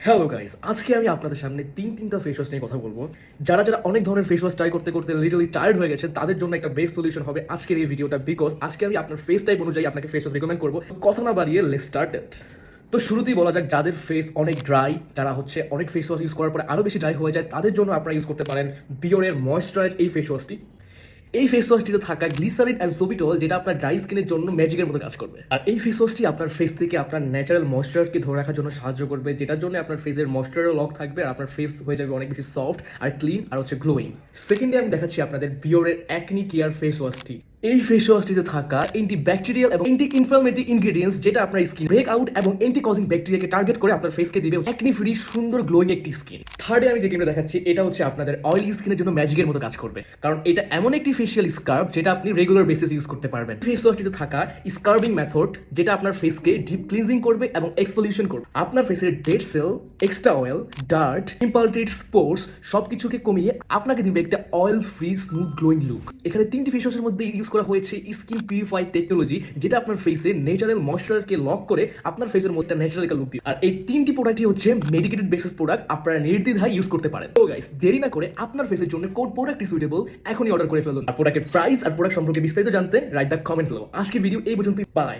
Hello guys, আজকে আমি আপনাদের সামনে তিনটা ফেস ওয়াশ নিয়ে কথা বলবো। যারা অনেক ধরনের ফেস ওয়াশ ট্রাই করতে করতে লিটারালি টায়ার্ড হয়ে গেছেন, তাদের জন্য একটা বেস্ট সলিউশন হবে আজকের এই ভিডিওটা। বিকজ আজকে আমি আপনার ফেস টাইপ অনুযায়ী আপনাকে ফেস ওয়াশ রেকমেন্ড করবো। কথা না বাড়িয়ে লেটস স্টার্ট ইট। তো শুরুতেই বলা যাক, যাদের ফেস অনেক ড্রাই, যারা অনেক ফেস ওয়াশ ইউজ করার পরে আরো বেশি ড্রাই হয়ে যায়, তাদের জন্য আপনারা ইউজ করতে পারেন বিওরের ময়েশ্চারাইজ এই ফেস ওয়াশটি। এই ফেস ওয়াশটিতে থাকা গ্লিসারিন অ্যান্ড সোবিটল, যেটা আপনার ড্রাই স্কিনের জন্য ম্যাজিকের মতো কাজ করবে। আর এই ফেস ওয়াশটি আপনার ফেস থেকে আপনার ন্যাচারাল ময়েশ্চারকে ধরে রাখার জন্য সাহায্য করবে, যেটার জন্য আপনার ফেসের ময়েশ্চারও লক থাকবে আর আপনার ফেস হয়ে যাবে অনেক বেশি সফট আর ক্লিন আর গ্লোয়িং। সেকেন্ডে আমি দেখাচ্ছি আপনাদের বিওরের অ্যাকনি কেয়ার ফেস ওয়াশটি। এই ফেস ওয়াশটিতে থাকা অ্যান্টি ব্যাকটেরিয়াল এবং অ্যান্টি ইনফ্লামেটরি ইনগ্রেডিয়েন্টস, যেটা আপনার স্কিন ব্রেক আউট এবং অ্যান্টি কজিং ব্যাকটেরিয়াকে টার্গেট করে আপনার ফেসকে দিবে অ্যাকনি ফ্রি সুন্দর গ্লোয়িং একটি স্কিন। থার্ডে আমি যে ক্রিমটা দেখাচ্ছি, এটা আপনাদের অয়েলি স্কিনের জন্য ম্যাজিকের মতো কাজ করবে, কারণ এটা এমন একটি ফেশিয়াল স্কার্ব যেটা আপনি রেগুলার বেসিস ইউজ করতে পারবেন। ফেস ওয়াশটিতে থাকা স্কার্বিং মেথড, যেটা আপনার ফেসকে ডিপ ক্লিনজিং করবে এবং এক্সফোলিয়েশন করবে। আপনার ফেসের dead cell, extra oil, dirt, ইম্পালটেড স্পোর্স সবকিছুকে কমিয়ে আপনাকে দিবে একটা oil free smooth glowing look. এখানে তিনটি ফেস ওয়াশের মধ্যে ইউজ করা হয়েছে স্কিন পিউরিফাই টেকনোলজি, যেটা আপনার ফেসে ন্যাচারাল ময়েশ্চারকে লক করে আপনার ফেসের মধ্যে ন্যাচারাল একটা লুক দিবে। আর এই তিনটি প্রোডাক্টই হচ্ছে মেডিকেটেড বেসিস প্রোডাক্ট, আপনারা নির্দ্বিধায় ইউজ করতে পারেন। তো গাইস, দেরি না করে আপনার ফেসের জন্য কোন প্রোডাক্টটি সুইটেবল এখনই অর্ডার করে ফেলুন। আর প্রোডাক্টের প্রাইস আর প্রোডাক্ট সম্পর্কে বিস্তারিত জানতে রাইট দ্য কমেন্ট লো। আজকের ভিডিও এই পর্যন্তই, বাই।